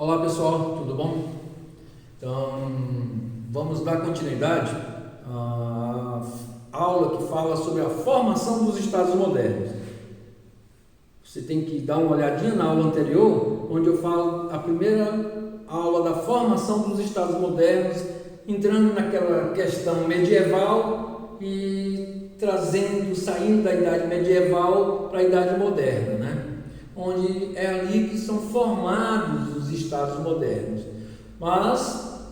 Olá pessoal, tudo bom? Então, vamos dar continuidade à aula que fala sobre a formação dos estados modernos. Você tem que dar uma olhadinha na aula anterior, onde eu falo a primeira aula da formação dos estados modernos, entrando naquela questão medieval e saindo da idade medieval para a idade moderna, né? Onde é ali que são formados os estados modernos. Mas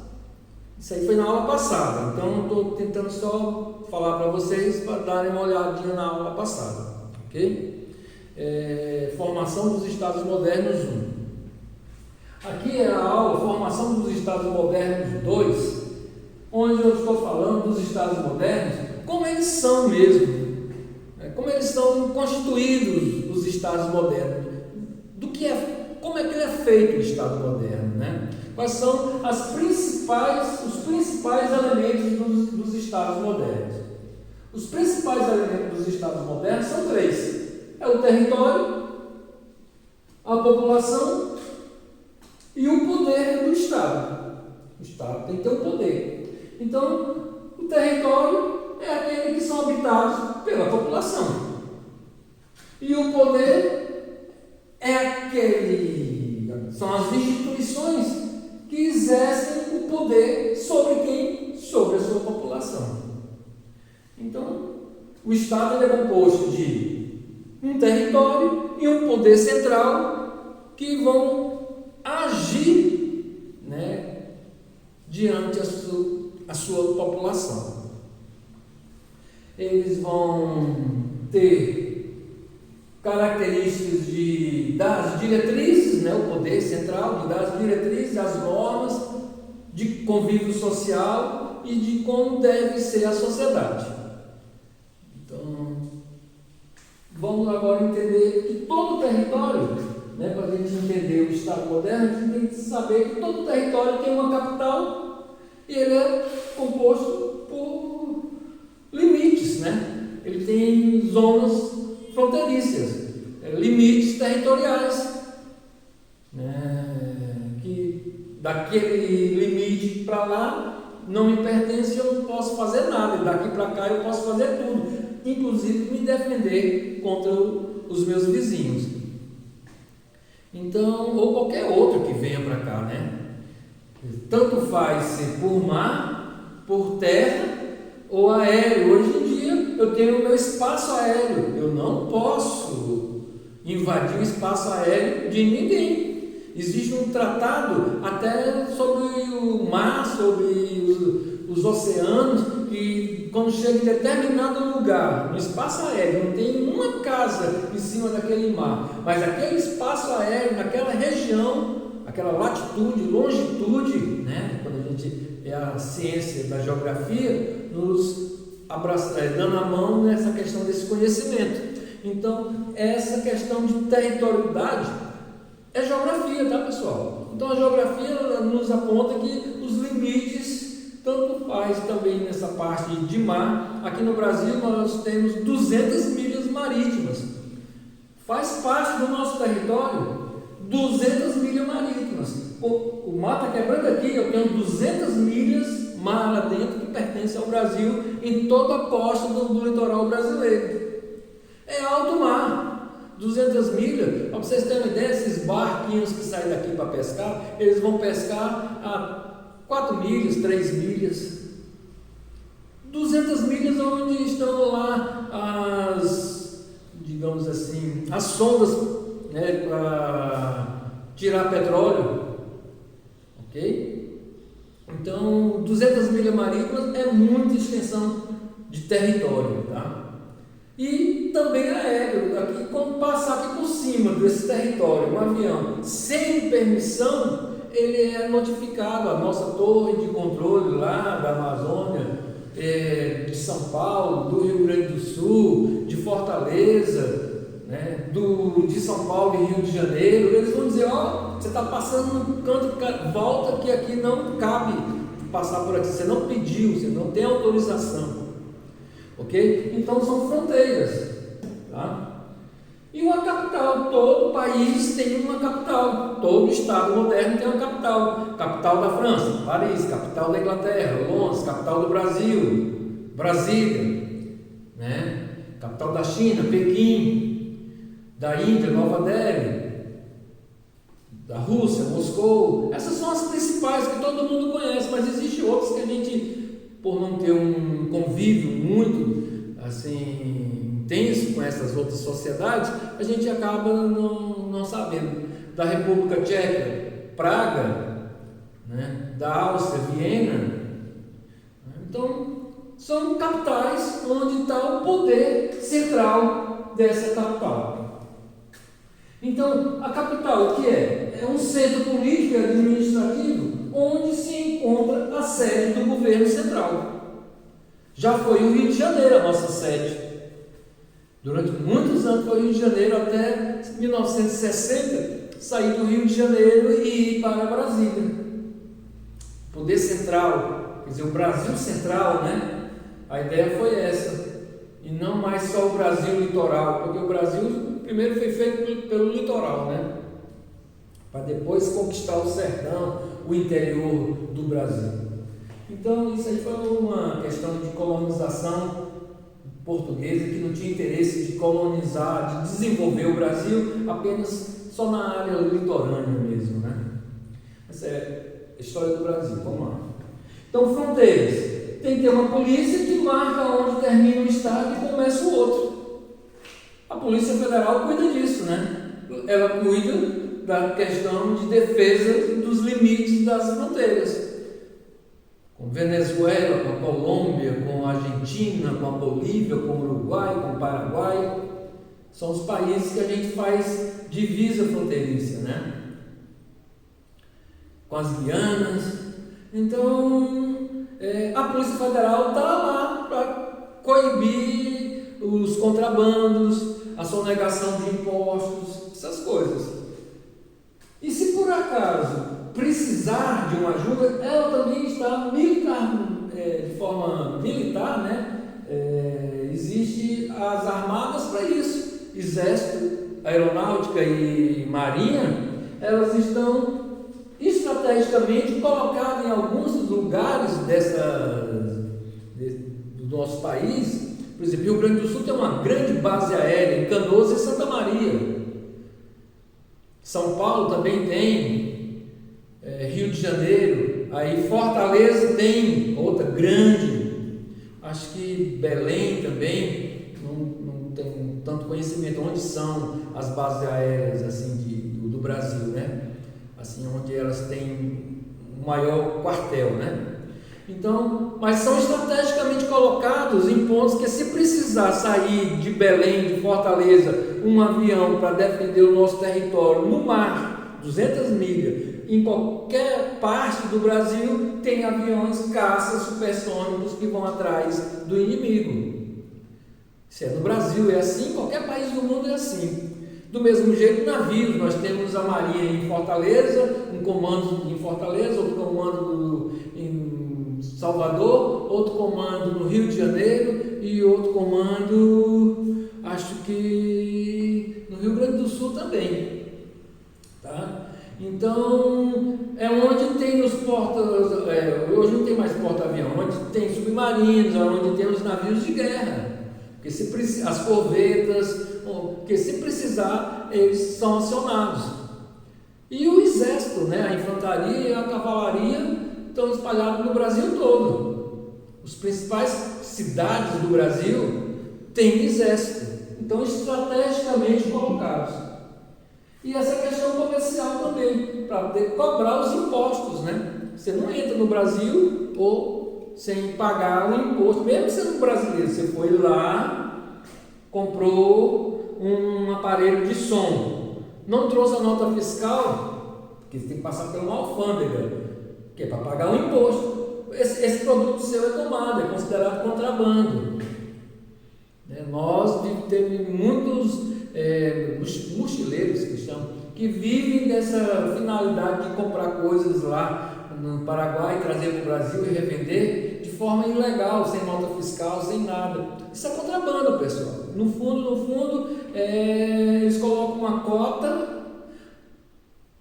isso aí foi na aula passada, então estou tentando só falar para vocês para darem uma olhadinha na aula passada, ok? Formação dos estados modernos 1. Aqui é a aula Formação dos estados modernos 2, onde eu estou falando dos estados modernos, como eles são mesmo, como eles são constituídos os estados modernos. Como é que ele é feito o Estado moderno, né? Quais são os principais elementos dos Estados modernos? Os principais elementos dos Estados modernos são 3. É o território, a população e o poder do Estado. O Estado tem que ter um poder. Então, o território é aquele que são habitados pela população. E o poder são as instituições que exercem o poder sobre quem? Sobre a sua população. Então, o Estado é composto de um território e um poder central que vão agir, diante a sua população. Eles vão ter características das diretrizes, o poder central, de dar as diretrizes, as normas de convívio social e de como deve ser a sociedade. Então, vamos agora entender que todo o território, para a gente entender o Estado moderno, a gente tem que saber que todo o território tem uma capital e ele é composto por limites, Ele tem zonas fronteiriças, limites territoriais, que daquele limite para lá não me pertence, eu não posso fazer nada, daqui para cá eu posso fazer tudo, inclusive me defender contra os meus vizinhos. Então, ou qualquer outro que venha para cá, tanto faz ser por mar, por terra ou aéreo. Hoje em dia eu tenho o meu espaço aéreo, eu não posso invadir o espaço aéreo de ninguém. Existe um tratado até sobre o mar, sobre os oceanos, e quando chega em determinado lugar, no espaço aéreo, não tem uma casa em cima daquele mar, mas aquele espaço aéreo, naquela região, aquela latitude, longitude, quando a gente é a ciência da geografia, nos dando a mão nessa questão desse conhecimento. Então, essa questão de territorialidade é geografia, tá, pessoal? Então, a geografia nos aponta que os limites, tanto faz também nessa parte de mar. Aqui no Brasil, nós temos 200 milhas marítimas. Faz parte do nosso território 200 milhas marítimas. O mar está quebrando aqui, eu tenho 200 milhas mar lá dentro que pertence ao Brasil, em toda a costa do litoral brasileiro. É alto mar, 200 milhas. Para vocês terem uma ideia, esses barquinhos que saem daqui para pescar, eles vão pescar a 4 milhas, 3 milhas. 200 milhas onde estão lá digamos assim, as sondas, para tirar petróleo, ok? Então, 200 milhas marítimas é muita extensão de território, tá? E também aéreo. Aqui, quando passar aqui por cima desse território, um avião sem permissão, ele é notificado. A nossa torre de controle lá da Amazônia, de São Paulo, do Rio Grande do Sul, de Fortaleza, de São Paulo e Rio de Janeiro, eles vão dizer: você está passando no canto, volta, que aqui não cabe passar por aqui, você não pediu, você não tem autorização, ok? Então são fronteiras, tá? E uma capital, todo país tem uma capital, todo Estado moderno tem uma capital. Capital da França, Paris; capital da Inglaterra, Londres; capital do Brasil, Brasília, né? Capital da China, Pequim; da Índia, Nova Delhi; da Rússia, Moscou. Essas são as principais que todo mundo conhece, mas existem outras que a gente, por não ter um convívio muito assim intenso com essas outras sociedades, a gente acaba não sabendo. Da República Tcheca, Praga, né? Da Áustria, Viena. Então, são capitais onde está o poder central dessa capital. Então, a capital, o que é? É um centro político e administrativo onde se encontra a sede do governo central. Já foi o Rio de Janeiro a nossa sede. Durante muitos anos foi o Rio de Janeiro, até 1960, sair do Rio de Janeiro e ir para Brasília. Poder central, quer dizer, o Brasil central, né? A ideia foi essa. E não mais só o Brasil litoral, porque o Brasil primeiro foi feito pelo litoral, né? Para depois conquistar o sertão, o interior do Brasil. Então, isso aí foi uma questão de colonização portuguesa, que não tinha interesse de colonizar, de desenvolver o Brasil apenas só na área litorânea mesmo, né? Essa é a história do Brasil. Vamos lá. Então, fronteiras. Tem que ter uma polícia que marca onde termina um estado e começa o outro. A Polícia Federal cuida disso, né? Ela cuida da questão de defesa dos limites das fronteiras. Com Venezuela, com a Colômbia, com a Argentina, com a Bolívia, com o Uruguai, com o Paraguai. São os países que a gente faz divisa fronteiriça, né? Com as Guianas. Então, a Polícia Federal está lá para coibir os contrabandos, a sonegação de impostos, essas coisas. E se por acaso precisar de uma ajuda, ela também está militar, de forma militar, né? Existe as armadas para isso. Exército, Aeronáutica e Marinha, elas estão estrategicamente colocadas em alguns lugares do nosso país. Por exemplo, Rio Grande do Sul tem uma grande base aérea em Canoas e Santa Maria. São Paulo também tem. Rio de Janeiro, aí Fortaleza tem outra grande. Acho que Belém também não tem tanto conhecimento onde são as bases aéreas assim do Brasil, né? Assim, onde elas têm o maior quartel, né? Então, mas são estrategicamente colocados em pontos que, se precisar sair de Belém, de Fortaleza, um avião para defender o nosso território no mar, 200 milhas, em qualquer parte do Brasil, tem aviões, caças supersônicos que vão atrás do inimigo. Isso é no Brasil, é assim, em qualquer país do mundo é assim. Do mesmo jeito, navios, nós temos a Marinha em Fortaleza, um comando em Fortaleza, outro comando em Salvador, outro comando no Rio de Janeiro e outro comando, acho que no Rio Grande do Sul também, tá? Então, é onde tem os hoje não tem mais porta-avião, onde tem submarinos, onde tem os navios de guerra, porque as corvetas, porque se precisar, eles são acionados. E o exército, né, a infantaria e a cavalaria estão espalhados no Brasil todo. As principais cidades do Brasil têm exército, então estrategicamente colocados. E essa questão comercial também, para poder cobrar os impostos, né? Você não entra no Brasil ou sem pagar o imposto, mesmo sendo brasileiro. Você foi lá, comprou um aparelho de som, não trouxe a nota fiscal, porque você tem que passar por uma alfândega, que é para pagar o imposto. Esse produto seu é tomado, é considerado contrabando. Nós temos muitos mochileiros que chamam, que vivem dessa finalidade de comprar coisas lá no Paraguai, trazer para o Brasil e revender de forma ilegal, sem nota fiscal, sem nada. Isso é contrabando, pessoal. No fundo, eles colocam uma cota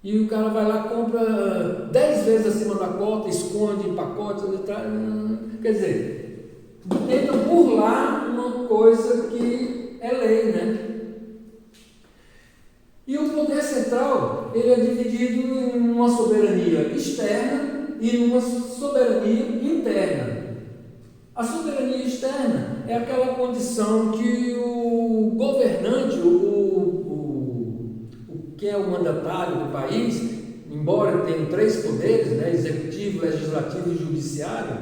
e o cara vai lá, compra 10 vezes acima da cota, esconde em pacotes, quer dizer, tenta burlar uma coisa que é lei, né? E o poder central, ele é dividido em uma soberania externa e numa soberania interna. A soberania externa é aquela condição que o governante, o que é o mandatário do país, embora tenha 3 poderes, né, executivo, legislativo e judiciário,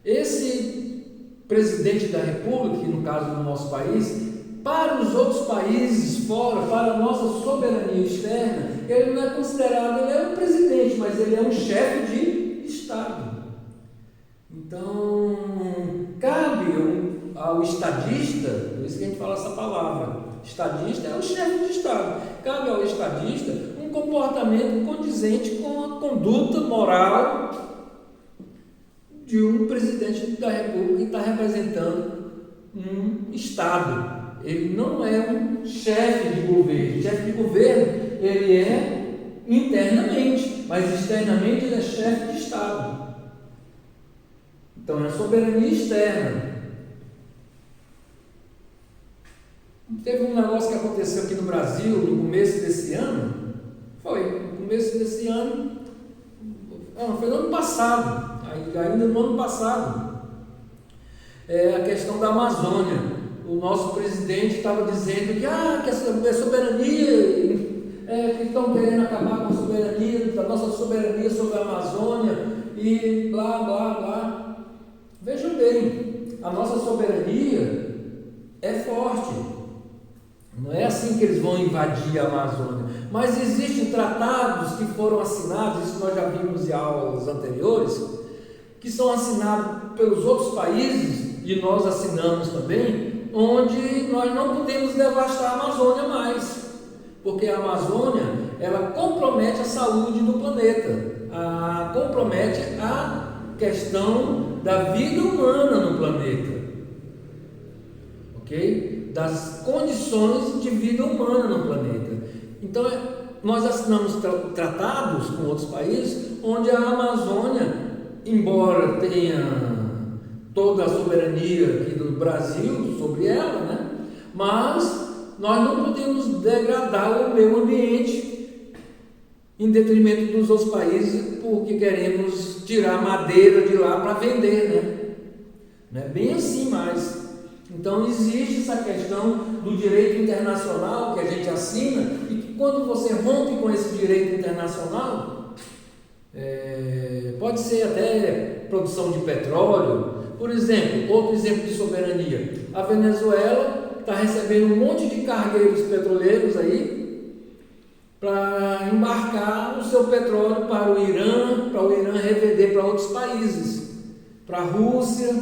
esse presidente da República, que no caso do nosso país, para os outros países fora, para a nossa soberania externa, ele não é considerado, ele é um presidente, mas ele é um chefe de Estado. Então, cabe ao estadista, por isso que a gente fala essa palavra, estadista é o chefe de Estado, cabe ao estadista um comportamento condizente com a conduta moral de um presidente da República que está representando um Estado. Ele não é um chefe de governo. O chefe de governo, ele é internamente, mas externamente ele é chefe de Estado. Então é soberania externa. Teve um negócio que aconteceu aqui no Brasil no começo desse ano. Foi no ano passado, ainda no ano passado. A questão da Amazônia. O nosso presidente estava dizendo que a soberania, que estão querendo acabar com a soberania, a nossa soberania sobre a Amazônia e blá, blá, blá. Vejam bem, a nossa soberania é forte. Não é assim que eles vão invadir a Amazônia. Mas existem tratados que foram assinados, isso nós já vimos em aulas anteriores, que são assinados pelos outros países, e nós assinamos também, onde nós não podemos devastar a Amazônia mais, porque a Amazônia, ela compromete a saúde do planeta, compromete a questão da vida humana no planeta, ok? Das condições de vida humana no planeta. Então, nós assinamos tratados com outros países, onde a Amazônia, embora tenha toda a soberania aqui do Brasil sobre ela, né? Mas nós não podemos degradar o meio ambiente em detrimento dos outros países, porque queremos tirar madeira de lá para vender, né? Não é bem assim mais. Então existe essa questão do direito internacional que a gente assina e que quando você rompe com esse direito internacional, pode ser até produção de petróleo. Por exemplo, outro exemplo de soberania, a Venezuela está recebendo um monte de cargueiros petroleiros aí para embarcar o seu petróleo para o Irã revender para outros países, para a Rússia,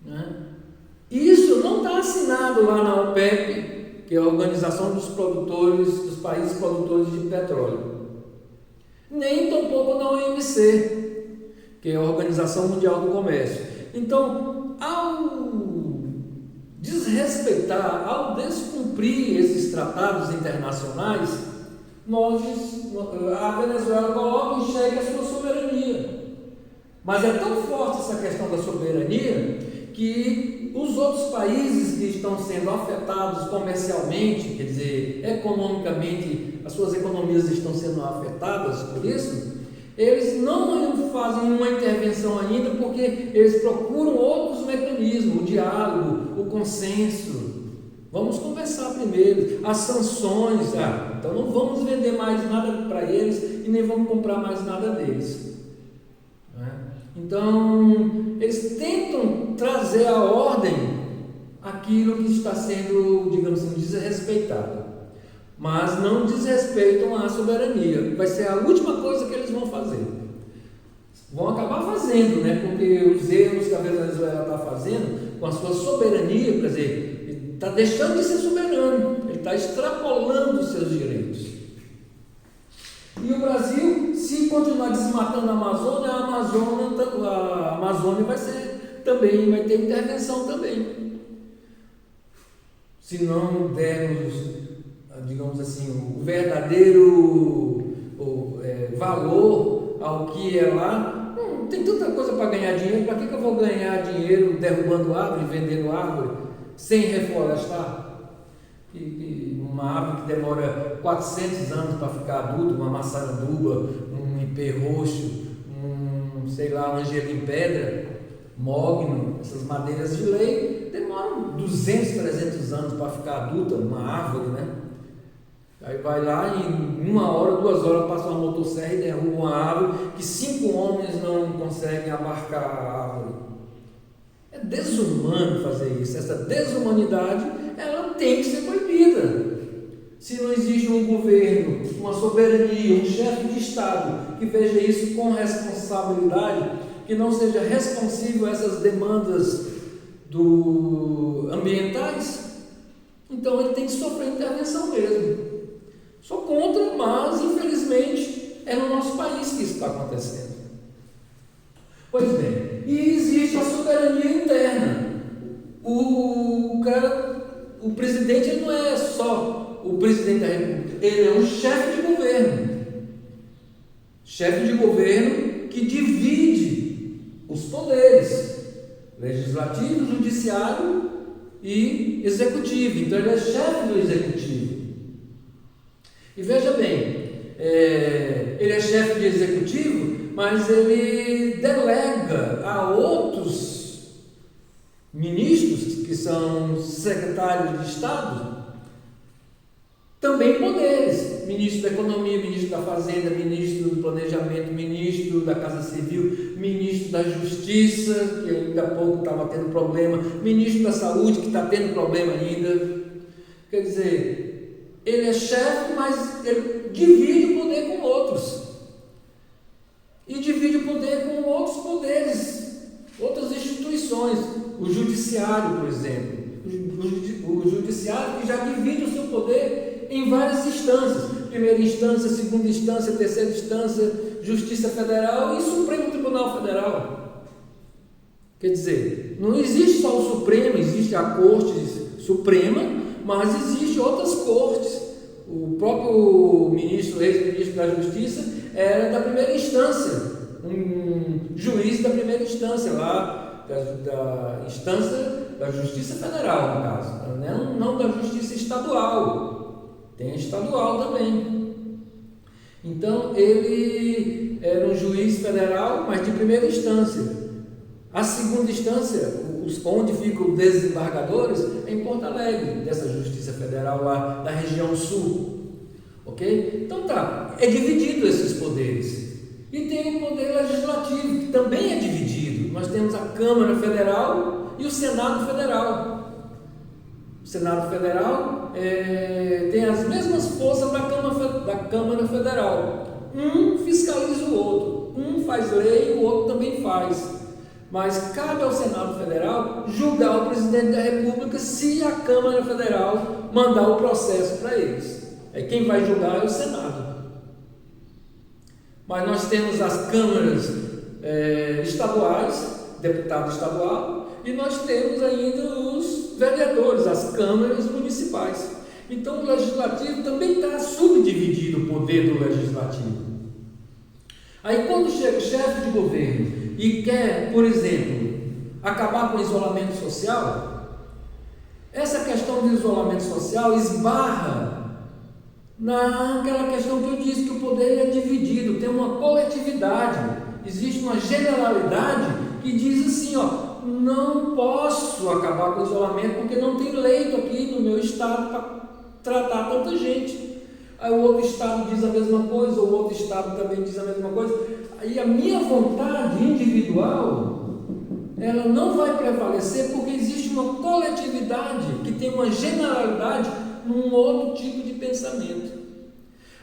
né? Isso não está assinado lá na OPEP, que é a Organização dos Países Produtores de Petróleo, nem tampouco na OMC, que é a Organização Mundial do Comércio. Então, ao desrespeitar, ao descumprir esses tratados internacionais, a Venezuela coloca em xeque a sua soberania. Mas é tão forte essa questão da soberania que os outros países que estão sendo afetados comercialmente, quer dizer, economicamente, as suas economias estão sendo afetadas por isso, eles não fazem uma intervenção ainda porque eles procuram outros mecanismos, o diálogo, o consenso. Vamos conversar primeiro, as sanções, então não vamos vender mais nada para eles e nem vamos comprar mais nada deles. Então, eles tentam trazer à ordem aquilo que está sendo, digamos assim, desrespeitado, mas não desrespeitam a soberania. Vai ser a última coisa que eles vão fazer. Vão acabar fazendo, né? Porque os erros que a Venezuela está fazendo com a sua soberania, quer dizer, ele está deixando de ser soberano, ele está extrapolando os seus direitos. E o Brasil se continuar desmatando a Amazônia vai ter intervenção também. Se não dermos, digamos assim, o verdadeiro valor ao que é lá, tem tanta coisa para ganhar dinheiro. Para que eu vou ganhar dinheiro derrubando árvore, vendendo árvore, sem reflorestar? E uma árvore que demora 400 anos para ficar adulta, uma maçaranduba, um ipê roxo, um angelim em pedra, mogno, essas madeiras de lei, demoram 200, 300 anos para ficar adulta, uma árvore, né? Aí vai lá e em 1 hora, 2 horas passa uma motosserra e derruba uma árvore que 5 homens não conseguem abarcar a árvore. É desumano fazer isso. Essa desumanidade, ela tem que ser proibida. Se não existe um governo, uma soberania, um chefe de Estado que veja isso com responsabilidade, que não seja responsível a essas demandas ambientais, então ele tem que sofrer intervenção mesmo. Sou contra, mas infelizmente é no nosso país que isso está acontecendo. Pois bem, e existe a soberania interna. O presidente, ele não é só o presidente da República, ele é um chefe de governo. Chefe de governo que divide os poderes, legislativo, judiciário e executivo. Então ele é chefe do executivo. E veja bem, ele é chefe de executivo, mas ele delega a outros ministros, que são secretários de Estado, também poderes. Ministro da Economia, ministro da Fazenda, ministro do Planejamento, ministro da Casa Civil, ministro da Justiça, que ainda há pouco estava tendo problema, ministro da Saúde, que está tendo problema ainda. Quer dizer, ele é chefe, mas ele divide o poder com outros. E divide o poder com outros poderes, outras instituições. O judiciário, por exemplo. O judiciário que já divide o seu poder em várias instâncias. Primeira instância, segunda instância, terceira instância, Justiça Federal e Supremo Tribunal Federal. Quer dizer, não existe só o Supremo, existe a Corte Suprema, mas existe outras cortes. O próprio ex-ministro da Justiça era da primeira instância, um juiz da primeira instância lá, da instância da Justiça Federal, no caso, não da Justiça Estadual, tem estadual também. Então ele era um juiz federal, mas de primeira instância. A segunda instância, onde ficam os desembargadores, é em Porto Alegre, dessa Justiça Federal lá da região sul. Ok? Então tá, é dividido esses poderes. E tem o poder legislativo, que também é dividido. Nós temos a Câmara Federal e o Senado Federal. O Senado Federal tem as mesmas forças da Câmara Federal. Um fiscaliza o outro, um faz lei, o outro também faz. Mas cabe ao Senado Federal julgar o presidente da República se a Câmara Federal mandar o processo para eles. Quem vai julgar é o Senado. Mas nós temos as câmaras estaduais, deputado estadual, e nós temos ainda os vereadores, as câmaras municipais. Então o legislativo também está subdividido, o poder do legislativo. Aí quando chega o chefe de governo e quer, por exemplo, acabar com o isolamento social, essa questão do isolamento social esbarra naquela questão que eu disse, que o poder é dividido, tem uma coletividade, existe uma generalidade que diz assim, não posso acabar com o isolamento porque não tem leito aqui no meu estado para tratar tanta gente. Aí o outro estado diz a mesma coisa, o outro estado também diz a mesma coisa. Aí a minha vontade individual, ela não vai prevalecer porque existe uma coletividade que tem uma generalidade num outro tipo de pensamento.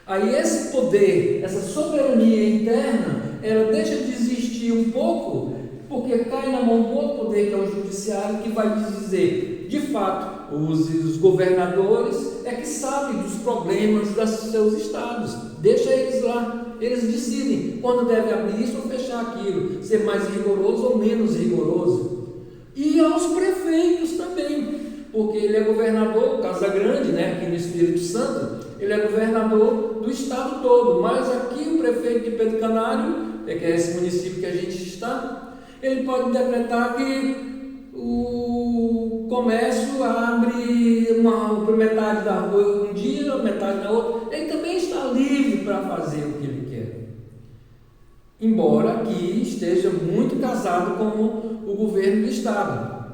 Aí esse poder, essa soberania interna, ela deixa de existir um pouco, porque cai na mão do outro poder, que é o judiciário, que vai dizer, de fato, os governadores é que sabem dos problemas dos seus estados, deixa eles lá. Eles decidem quando deve abrir isso ou fechar aquilo, ser mais rigoroso ou menos rigoroso. E aos prefeitos também, porque ele é governador, Casa Grande, né, aqui no Espírito Santo, ele é governador do estado todo, mas aqui o prefeito de Pedro Canário, que é esse município que a gente está, ele pode decretar que o comércio abre metade da rua um dia, metade na outra. Ele também está livre para fazer o que ele quer, embora aqui esteja muito casado com o governo do estado,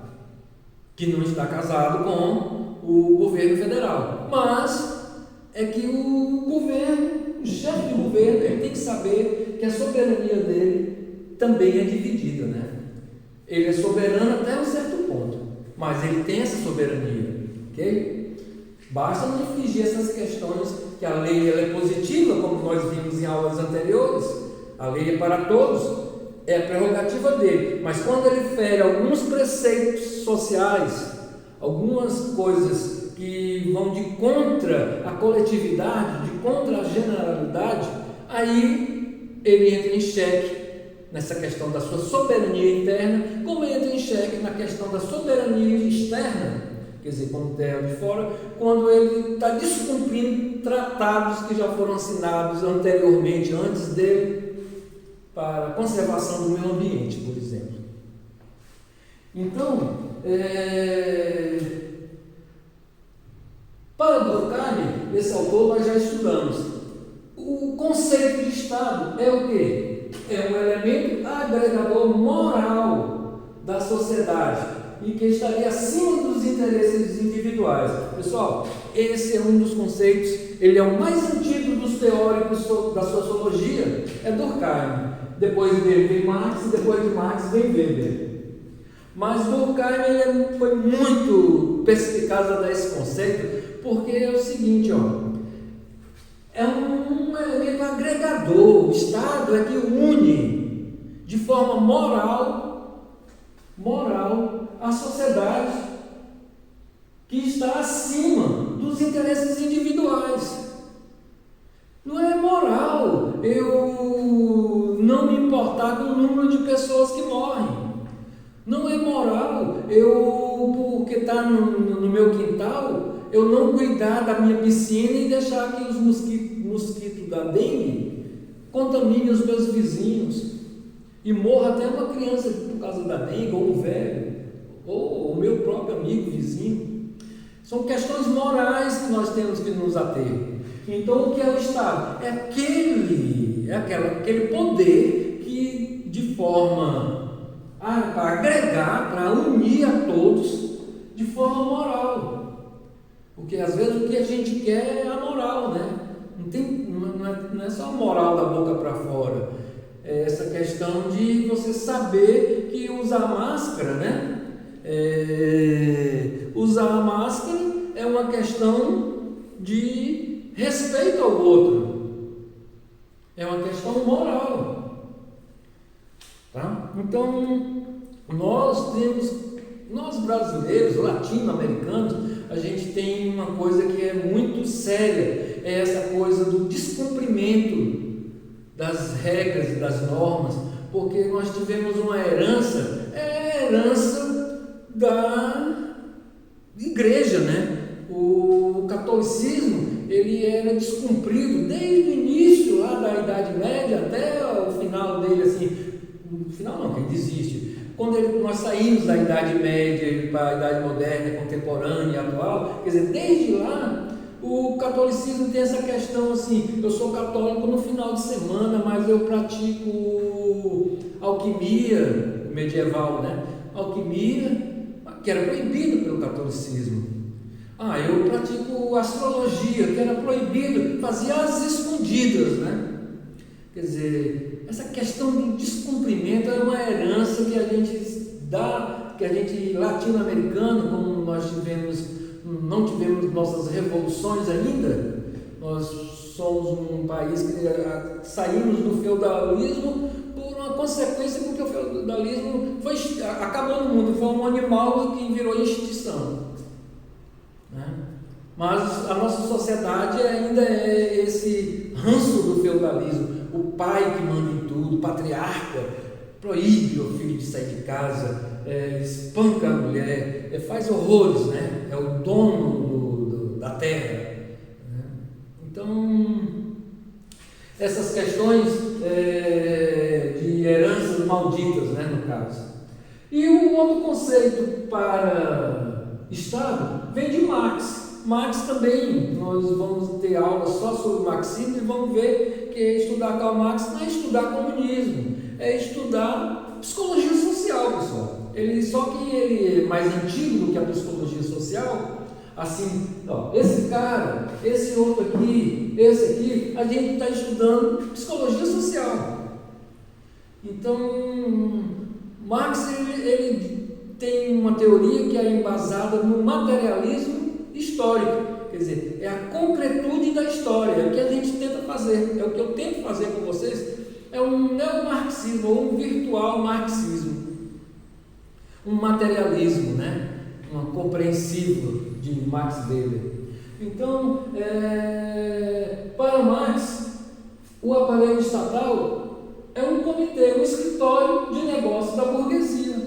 que não está casado com o governo federal. Mas é que o governo, o chefe de governo, ele tem que saber que a soberania dele também é dividida, né? Ele é soberano até um certo ponto, mas ele tem essa soberania, ok? Basta não infligir essas questões, que a lei ela é positiva, como nós vimos em aulas anteriores. A lei é para todos, é a prerrogativa dele, mas quando ele fere alguns preceitos sociais, algumas coisas que vão de contra a coletividade, de contra a generalidade, aí ele entra em xeque nessa questão da sua soberania interna, como entra em xeque na questão da soberania externa, quer dizer, como terra de fora, quando ele está descumprindo tratados que já foram assinados anteriormente, antes dele, para a conservação do meio ambiente, por exemplo. Então, para Durkheim, esse autor nós já estudamos. O conceito de Estado é o quê? É um elemento agregador moral da sociedade e que estaria acima dos interesses individuais. Pessoal, esse é um dos conceitos, ele é o mais antigo dos teóricos da sociologia, é Durkheim. Depois dele vem Marx, e depois de Marx vem Weber. Mas Durkheim ele foi muito perspicaz a dar esse conceito, porque é o seguinte, é um elemento agregador. O Estado é que une de forma moral a sociedade que está acima dos interesses individuais. Não é moral eu não me importar com o número de pessoas que morrem. Não é moral porque está no meu quintal, eu não cuidar da minha piscina e deixar que os mosquitos da dengue contaminem os meus vizinhos e morra até uma criança por causa da dengue, ou um velho, ou o meu próprio amigo vizinho. São questões morais que nós temos que nos ater. Então, o que é o Estado? É aquele poder que, de forma a agregar, para unir a todos de forma moral. Porque às vezes o que a gente quer é a moral, né? Não é só a moral da boca para fora. É essa questão de você saber que usar máscara, né? Usar a máscara é uma questão de respeito ao outro. É uma questão moral. Tá? Então, nós brasileiros, latino-americanos, a gente tem uma coisa que é muito séria, é essa coisa do descumprimento das regras e das normas, porque nós tivemos uma herança, a herança da igreja, né? O catolicismo, ele era descumprido desde o início lá da Idade Média até o final dele, assim, no final não, que ele desiste. Quando nós saímos da Idade Média para a Idade Moderna, contemporânea e atual, quer dizer, desde lá, o catolicismo tem essa questão assim, eu sou católico no final de semana, mas eu pratico alquimia medieval, né? Alquimia, que era proibido pelo catolicismo. Eu pratico astrologia, que era proibido, fazia as escondidas, né? Quer dizer, essa questão do descumprimento é uma herança que a gente dá, que a gente latino-americano, como nós não tivemos nossas revoluções ainda, nós somos um país que saímos do feudalismo por uma consequência, porque o feudalismo acabou no mundo, foi um animal que virou extinção, né? Mas a nossa sociedade ainda é esse ranço do feudalismo. o pai que manda em tudo, o patriarca, proíbe o filho de sair de casa, espanca a mulher, faz horrores, né? É o dono da terra. Né? Então, essas questões de heranças malditas, né, no caso. E o outro conceito para Estado vem de Marx. Marx também, nós vamos ter aulas só sobre marxismo e vamos ver que estudar Karl Marx não é estudar comunismo, é estudar psicologia social, pessoal. Só que ele é mais antigo do que a psicologia social. Assim, ó, esse cara, esse outro aqui, esse aqui, a gente está estudando psicologia social. Então, Marx ele tem uma teoria que é embasada no materialismo histórico, quer dizer, é a concretude da história, é o que a gente tenta fazer, é o que eu tento fazer com vocês, é um neomarxismo ou um virtual marxismo, um materialismo, né? Um compreensivo de Max Weber. Então, para Marx, o aparelho estatal é um comitê, um escritório de negócios da burguesia.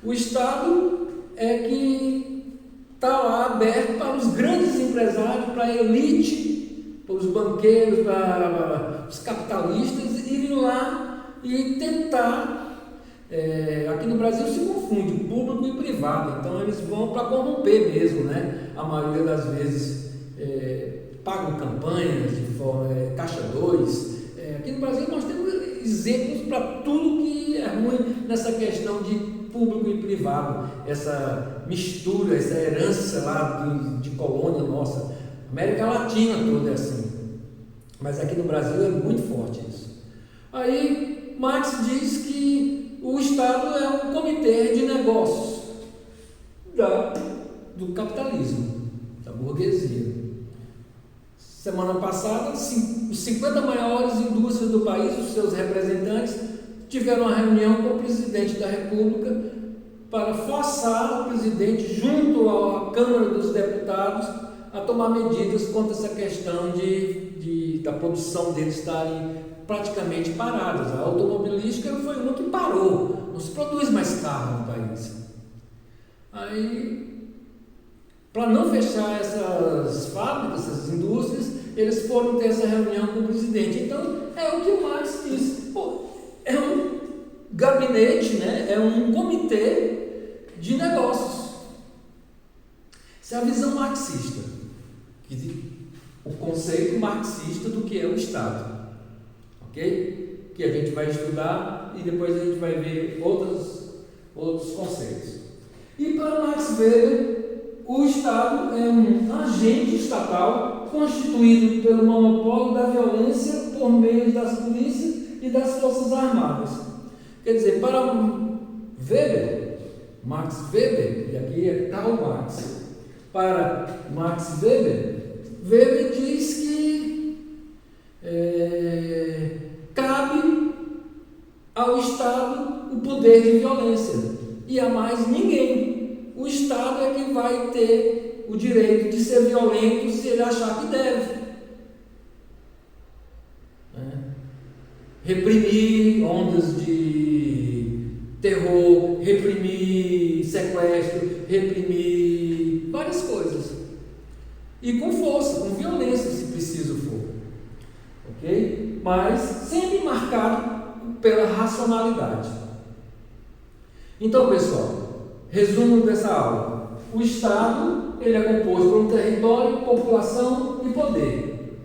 O Estado é que está lá aberto para os grandes empresários, para a elite, para os banqueiros, para os capitalistas irem lá e tentar. Aqui no Brasil se confunde público e privado, então eles vão para corromper mesmo, né? A maioria das vezes pagam campanhas de forma caixa 2. Aqui no Brasil nós temos exemplos para tudo que é ruim nessa questão de público e privado, essa mistura, essa herança lá de colônia nossa. América Latina toda é assim, mas aqui no Brasil é muito forte isso. Aí Marx diz que o Estado é um comitê de negócios do capitalismo, da burguesia. Semana passada, os 50 maiores indústrias do país, os seus representantes, tiveram uma reunião com o presidente da República para forçar o presidente, junto à Câmara dos Deputados, a tomar medidas contra essa questão da produção deles estarem praticamente paradas. A automobilística foi uma que parou, não se produz mais carro no país. Aí, para não fechar essas fábricas, essas indústrias, eles foram ter essa reunião com o presidente. Então, é o que o Marx disse. É um gabinete, né? É um comitê de negócios. Essa é a visão marxista, o conceito marxista do que é o Estado. Ok? Que a gente vai estudar e depois a gente vai ver outros conceitos. E para Max Weber, o Estado é um agente estatal constituído pelo monopólio da violência por meio das polícias e das forças armadas. Quer dizer, para Weber, Max Weber, e aqui é Karl Marx, para Max Weber, Weber diz que cabe ao Estado o poder de violência e a mais ninguém. O Estado é que vai ter o direito de ser violento se ele achar que deve. Reprimir ondas de terror, reprimir sequestro, reprimir várias coisas. E com força, com violência, se preciso for. Ok? Mas sempre marcado pela racionalidade. Então, pessoal, resumo dessa aula. O Estado, ele é composto por um território, população e poder.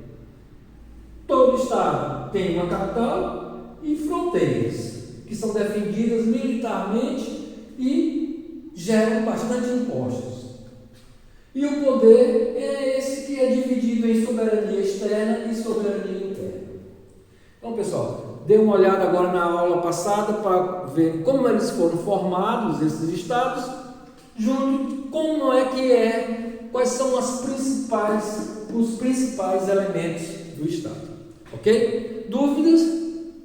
Todo Estado tem uma capital e fronteiras, que são defendidas militarmente e geram bastante impostos. E o poder é esse que é dividido em soberania externa e soberania interna. Então, pessoal, dê uma olhada agora na aula passada para ver como eles foram formados, esses estados, junto como quais são os principais elementos do Estado. Ok? Dúvidas?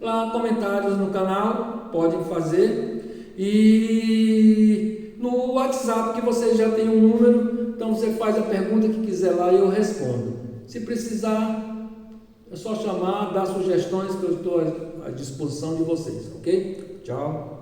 Lá, comentários no canal, podem fazer. E no WhatsApp, que você já tem um número, então você faz a pergunta que quiser lá e eu respondo. Se precisar É só chamar, dar sugestões que eu estou à disposição de vocês, ok? Tchau.